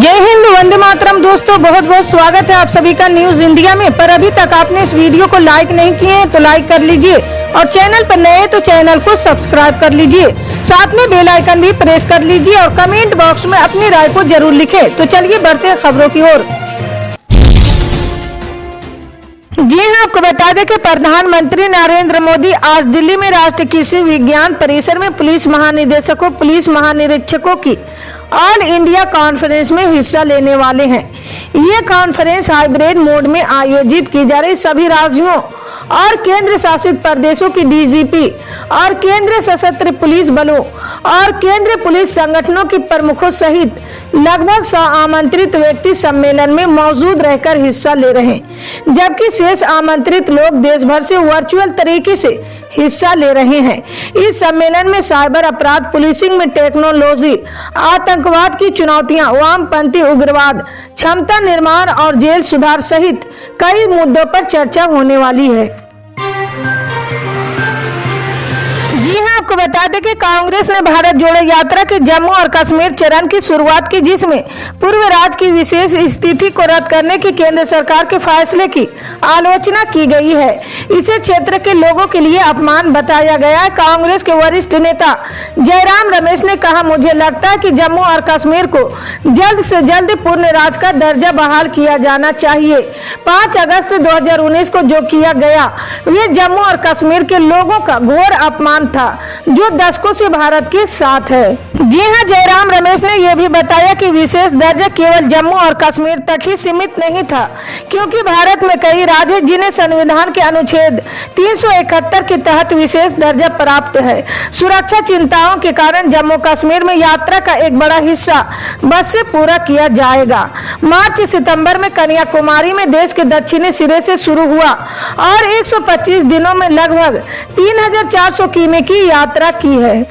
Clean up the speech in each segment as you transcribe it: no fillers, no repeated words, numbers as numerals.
जय हिंद, वंदे मातरम। दोस्तों बहुत बहुत स्वागत है आप सभी का न्यूज इंडिया में। पर अभी तक आपने इस वीडियो को लाइक नहीं किए हैं तो लाइक कर लीजिए और चैनल पर नए हैं तो चैनल को सब्सक्राइब कर लीजिए। साथ में बेल आइकन भी प्रेस कर लीजिए और कमेंट बॉक्स में अपनी राय को जरूर लिखें। तो चलिए बढ़ते हैं खबरों की ओर। जी हाँ, आपको बता दें कि प्रधानमंत्री नरेंद्र मोदी आज दिल्ली में राष्ट्रीय कृषि विज्ञान परिसर में पुलिस महानिदेशकों, पुलिस महानिरीक्षकों की ऑल इंडिया कॉन्फ्रेंस में हिस्सा लेने वाले हैं। ये कॉन्फ्रेंस हाइब्रिड मोड में आयोजित की जा रही सभी राज्यों और केंद्र शासित प्रदेशों की डीजीपी और केंद्रीय सशस्त्र पुलिस बलों और केंद्रीय पुलिस संगठनों के प्रमुखों सहित लगभग 100 आमंत्रित व्यक्ति सम्मेलन में मौजूद रहकर हिस्सा ले रहे हैं, जबकि शेष आमंत्रित लोग देश भर से वर्चुअल तरीके से हिस्सा ले रहे हैं। इस सम्मेलन में साइबर अपराध, पुलिसिंग में टेक्नोलॉजी, आतंकवाद की चुनौतियां, वामपंथी उग्रवाद, क्षमता निर्माण और जेल सुधार सहित कई मुद्दों पर चर्चा होने वाली है। जी हाँ, आपको बता दें कि कांग्रेस ने भारत जोड़ो यात्रा के जम्मू और कश्मीर चरण की शुरुआत की, जिसमें पूर्व राज्य की विशेष स्थिति को रद्द करने की केंद्र सरकार के फैसले की आलोचना की गई है। इसे क्षेत्र के लोगों के लिए अपमान बताया गया है। कांग्रेस के वरिष्ठ नेता जयराम रमेश ने कहा, मुझे लगता है कि जम्मू और कश्मीर को जल्द से जल्द पूर्ण राज्य का दर्जा बहाल किया जाना चाहिए। 5 अगस्त 2019 को जो किया गया वे जम्मू और कश्मीर के लोगों का घोर अपमान था, जो दशकों से भारत के साथ है। जी हां, जयराम रमेश ने यह भी बताया कि विशेष दर्जा केवल जम्मू और कश्मीर तक ही सीमित नहीं था, क्योंकि भारत में कई राज्य हैं जिन्हें संविधान के अनुच्छेद 371 के तहत विशेष दर्जा प्राप्त है। सुरक्षा चिंताओं के कारण जम्मू कश्मीर में यात्रा का एक बड़ा हिस्सा बस से पूरा किया जाएगा। मार्च सितंबर में कन्याकुमारी में देश के दक्षिणी सिरे से शुरू हुआ और 125 दिनों में लगभग 3400 किमी की यात्रा की है।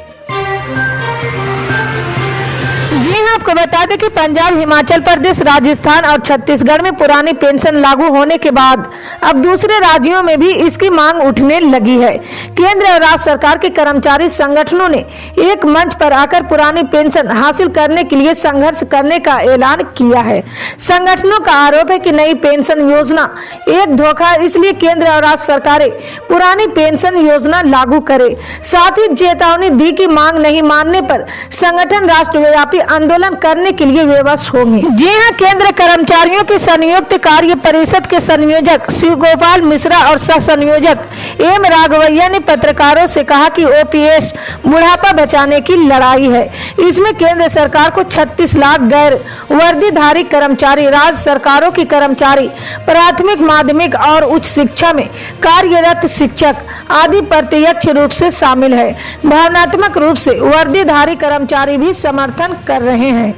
जी हाँ, आपको बता दें कि पंजाब, हिमाचल प्रदेश, राजस्थान और छत्तीसगढ़ में पुरानी पेंशन लागू होने के बाद अब दूसरे राज्यों में भी इसकी मांग उठने लगी है। केंद्र और राज्य सरकार के कर्मचारी संगठनों ने एक मंच पर आकर पुरानी पेंशन हासिल करने के लिए संघर्ष करने का ऐलान किया है। संगठनों का आरोप है कि नई पेंशन योजना एक धोखा है, इसलिए केंद्र और राज्य सरकारें पुरानी पेंशन योजना लागू करे। साथ ही चेतावनी दी कि मांग नहीं मानने पर संगठन राष्ट्रव्यापी आंदोलन करने के लिए विवश होंगे। जी हां, केंद्र कर्मचारियों की संयुक्त कार्य परिषद के संयोजक शिव गोपाल मिश्रा और सह संयोजक एम राघवैया ने पत्रकारों से कहा कि ओपीएस बुढ़ापा बचाने की लड़ाई है। इसमें केंद्र सरकार को 36 लाख गैर वर्दीधारी कर्मचारी, राज्य सरकारों की कर्मचारी, प्राथमिक, माध्यमिक और उच्च शिक्षा में कार्यरत शिक्षक आदि प्रत्यक्ष रूप से शामिल है। भावनात्मक रूप से वर्दीधारी कर्मचारी भी समर्थन कर रहे हैं।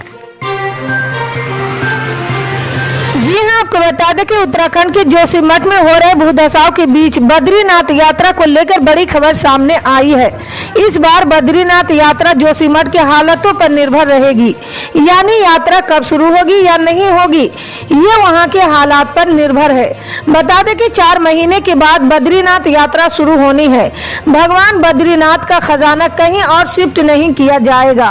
जी हाँ, आपको बता दें कि उत्तराखंड के जोशीमठ में हो रहे भूधसाव के बीच बद्रीनाथ यात्रा को लेकर बड़ी खबर सामने आई है। इस बार बद्रीनाथ यात्रा जोशीमठ के हालातों पर निर्भर रहेगी, यानी यात्रा कब शुरू होगी या नहीं होगी ये वहां के हालात पर निर्भर है। बता दें कि 4 महीने के बाद बद्रीनाथ यात्रा शुरू होनी है। भगवान बद्रीनाथ का खजाना कहीं और शिफ्ट नहीं किया जाएगा।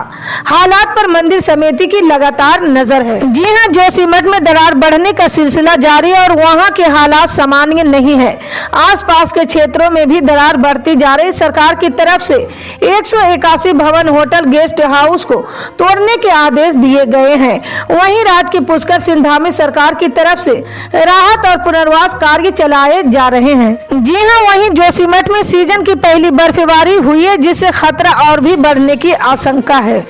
हालात पर मंदिर समिति की लगातार नजर है। जी हाँ, जोशीमठ में दरार बढ़ने का सिलसिला जारी है और वहां के हालात सामान्य नहीं है। आसपास के क्षेत्रों में भी दरार बढ़ती जा रही। सरकार की तरफ से 181 भवन, होटल, गेस्ट हाउस को तोड़ने के आदेश दिए गए हैं। वहीं राज्य के पुष्कर सिंधा में सरकार की तरफ से राहत और पुनर्वास कार्य चलाए जा रहे हैं। जी हाँ, वहीं जोशीमठ में सीजन की पहली बर्फबारी हुई है, जिससे खतरा और भी बढ़ने की आशंका है।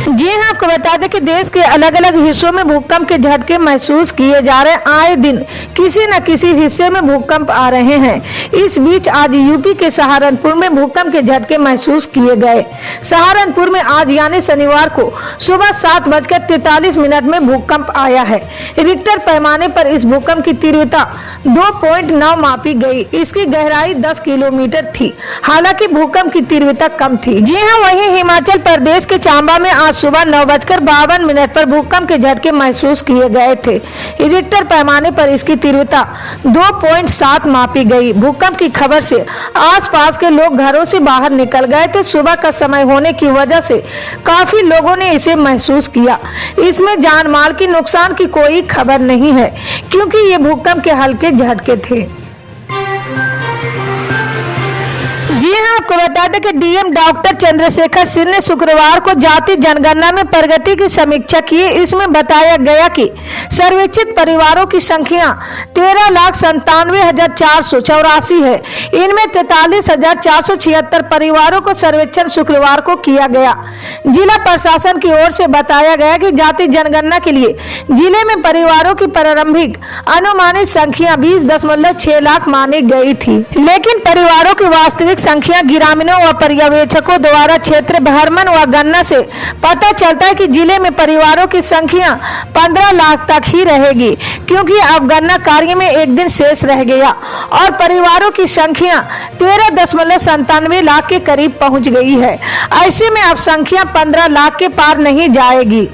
जी हाँ, आपको बता दें कि देश के अलग अलग हिस्सों में भूकंप के झटके महसूस किए जा रहे हैं। आए दिन किसी न किसी हिस्से में भूकंप आ रहे हैं। इस बीच आज यूपी के सहारनपुर में भूकंप के झटके महसूस किए गए। सहारनपुर में आज यानी शनिवार को सुबह 7:43 में भूकंप आया है। रिक्टर पैमाने पर इस भूकंप की तीव्रता 2.9 मापी गई। इसकी गहराई 10 किलोमीटर थी। हालांकि भूकंप की तीव्रता कम थी। जी हाँ, वहीं हिमाचल प्रदेश के चांबा में आज सुबह 9:52 पर भूकंप के झटके महसूस किए गए थे। रिक्टर पैमाने पर इसकी तीव्रता 2.7 मापी गई। भूकंप की खबर से आसपास के लोग घरों से बाहर निकल गए थे। सुबह का समय होने की वजह से काफी लोगों ने इसे महसूस किया। इसमें जान माल की नुकसान की कोई खबर नहीं है, क्योंकि ये भूकंप के हल्के झटके थे। जी हां, आपको बता दें कि डीएम डॉक्टर चंद्रशेखर सिंह ने शुक्रवार को जाति जनगणना में प्रगति की समीक्षा की। इसमें बताया गया कि सर्वेक्षित परिवारों की संख्या 13,97,484 है। इनमें 43,476 परिवारों को सर्वेक्षण शुक्रवार को किया गया। जिला प्रशासन की ओर से बताया गया कि जाति जनगणना के लिए जिले में परिवारों की प्रारंभिक अनुमानित संख्या 20.6 लाख मानी गई थी, लेकिन परिवारों की वास्तविक संख्या ग्रामीणों व पर्यवेक्षकों द्वारा क्षेत्र भ्रमण व गणना से पता चलता है कि जिले में परिवारों की संख्या 15 लाख तक ही रहेगी, क्योंकि अब गणना कार्य में एक दिन शेष रह गया और परिवारों की संख्या 13.97 लाख के करीब पहुंच गई है। ऐसे में अब संख्या 15 लाख के पार नहीं जाएगी।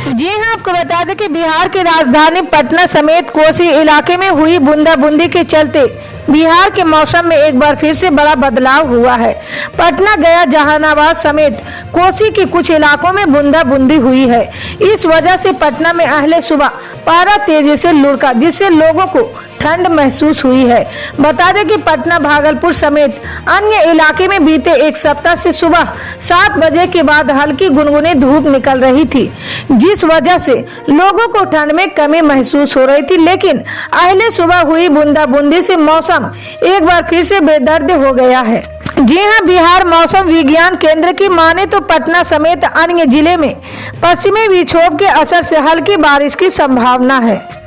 जी हां, आपको बता दें कि बिहार की राजधानी पटना समेत कोसी इलाके में हुई बूंदाबूंदी के चलते बिहार के मौसम में एक बार फिर से बड़ा बदलाव हुआ है। पटना, गया, जहानाबाद समेत कोसी के कुछ इलाकों में बूंदाबूंदी हुई है। इस वजह से पटना में अहले सुबह पारा तेजी से लुढ़का, जिससे लोगों को ठंड महसूस हुई है। बता दें कि पटना, भागलपुर समेत अन्य इलाके में बीते एक सप्ताह से सुबह 7 बजे के बाद हल्की गुनगुनी धूप निकल रही थी, जिस वजह से लोगों को ठंड में कमी महसूस हो रही थी। लेकिन अहले सुबह हुई बूंदाबूंदी से मौसम एक बार फिर से बेदर्द हो गया है। जी हां, बिहार मौसम विज्ञान केंद्र की माने तो पटना समेत अन्य जिले में पश्चिमी विक्षोभ के असर से हल्की बारिश की संभावना है।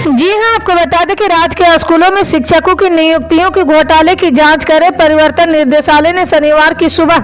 जी हां, आपको बता दें कि राज्य के स्कूलों में शिक्षकों की नियुक्तियों के घोटाले की जांच करे परिवर्तन निदेशालय ने शनिवार की सुबह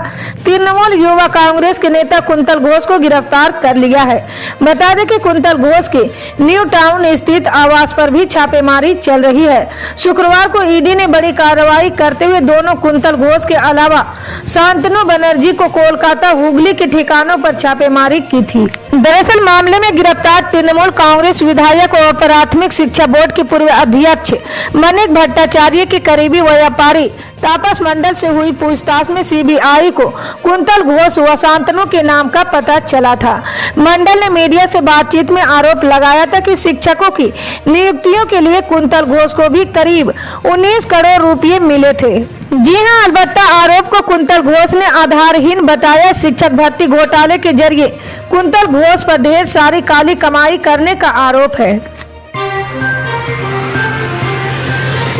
तृणमूल युवा कांग्रेस के नेता कुंतल घोष को गिरफ्तार कर लिया है। बता दें कि कुंतल घोष के न्यू टाउन स्थित आवास पर भी छापेमारी चल रही है। शुक्रवार को ईडी ने बड़ी कार्रवाई करते हुए दोनों कुंतल घोष के अलावा शांतनु बनर्जी को कोलकाता, हुगली के ठिकानों पर छापेमारी की थी। दरअसल मामले में गिरफ्तार तृणमूल कांग्रेस विधायक और प्राथमिक शिक्षा बोर्ड के पूर्व अध्यक्ष मनिक भट्टाचार्य के करीबी व्यापारी तापस मंडल से हुई पूछताछ में सीबीआई को कुंतल घोष व शांतनु के नाम का पता चला था। मंडल ने मीडिया से बातचीत में आरोप लगाया था कि शिक्षकों की नियुक्तियों के लिए कुंतल घोष को भी करीब 19 करोड़ रुपए मिले थे। जी हां, अलबत्ता आरोप को कुंतल घोष ने आधारहीन बताया। शिक्षक भर्ती घोटाले के जरिए कुंतल घोष पर ढेर सारी काली कमाई करने का आरोप है।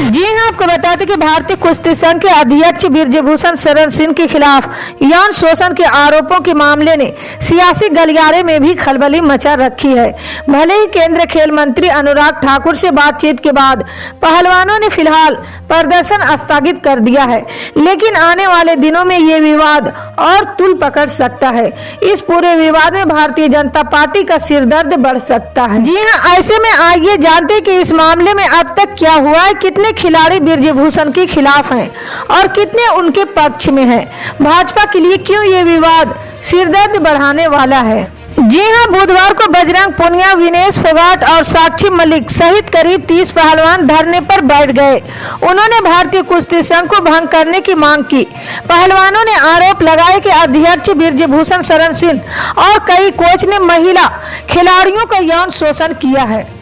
जी हां, आपको बता दें कि भारतीय कुश्ती संघ के अध्यक्ष बृजभूषण शरण सिंह के खिलाफ यौन शोषण के आरोपों के मामले ने सियासी गलियारे में भी खलबली मचा रखी है। भले ही केंद्रीय खेल मंत्री अनुराग ठाकुर से बातचीत के बाद पहलवानों ने फिलहाल प्रदर्शन स्थगित कर दिया है, लेकिन आने वाले दिनों में ये विवाद और तूल पकड़ सकता है। इस पूरे विवाद में भारतीय जनता पार्टी का सिरदर्द बढ़ सकता है। जी हां, ऐसे में आइए जानते हैं कि इस मामले में अब तक क्या हुआ है, कितने खिलाड़ी बृजभूषण के खिलाफ हैं और कितने उनके पक्ष में हैं। भाजपा के लिए क्यों ये विवाद सिरदर्द बढ़ाने वाला है। जी हां, बुधवार को बजरंग पुनिया, विनेश फोगाट और साक्षी मलिक सहित करीब 30 पहलवान धरने पर बैठ गए। उन्होंने भारतीय कुश्ती संघ को भंग करने की मांग की। पहलवानों ने आरोप लगाया कि अध्यक्ष बृजभूषण शरण सिंह और कई कोच ने महिला खिलाड़ियों का यौन शोषण किया है।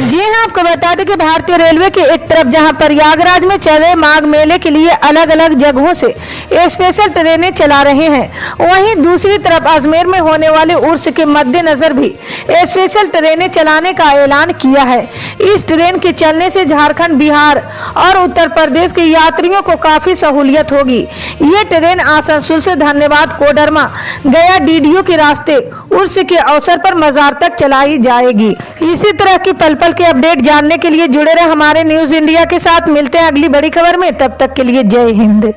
जी हां, आपको बता दें कि भारतीय रेलवे के एक तरफ जहां प्रयागराज में चल रहे माघ मेले के लिए अलग अलग जगहों से स्पेशल ट्रेनें चला रहे हैं, वहीं दूसरी तरफ अजमेर में होने वाले उर्स के मद्देनजर भी स्पेशल ट्रेनें चलाने का ऐलान किया है। इस ट्रेन के चलने से झारखंड, बिहार और उत्तर प्रदेश के यात्रियों को काफी सहूलियत होगी। ये ट्रेन आसनसोल से धन्यवाद, कोडरमा, गया, डीडीयू के रास्ते उर्स के अवसर पर मजार तक चलाई जाएगी। इसी तरह की पल पल के अपडेट जानने के लिए जुड़े रहे हमारे न्यूज इंडिया के साथ। मिलते हैं अगली बड़ी खबर में, तब तक के लिए जय हिंद।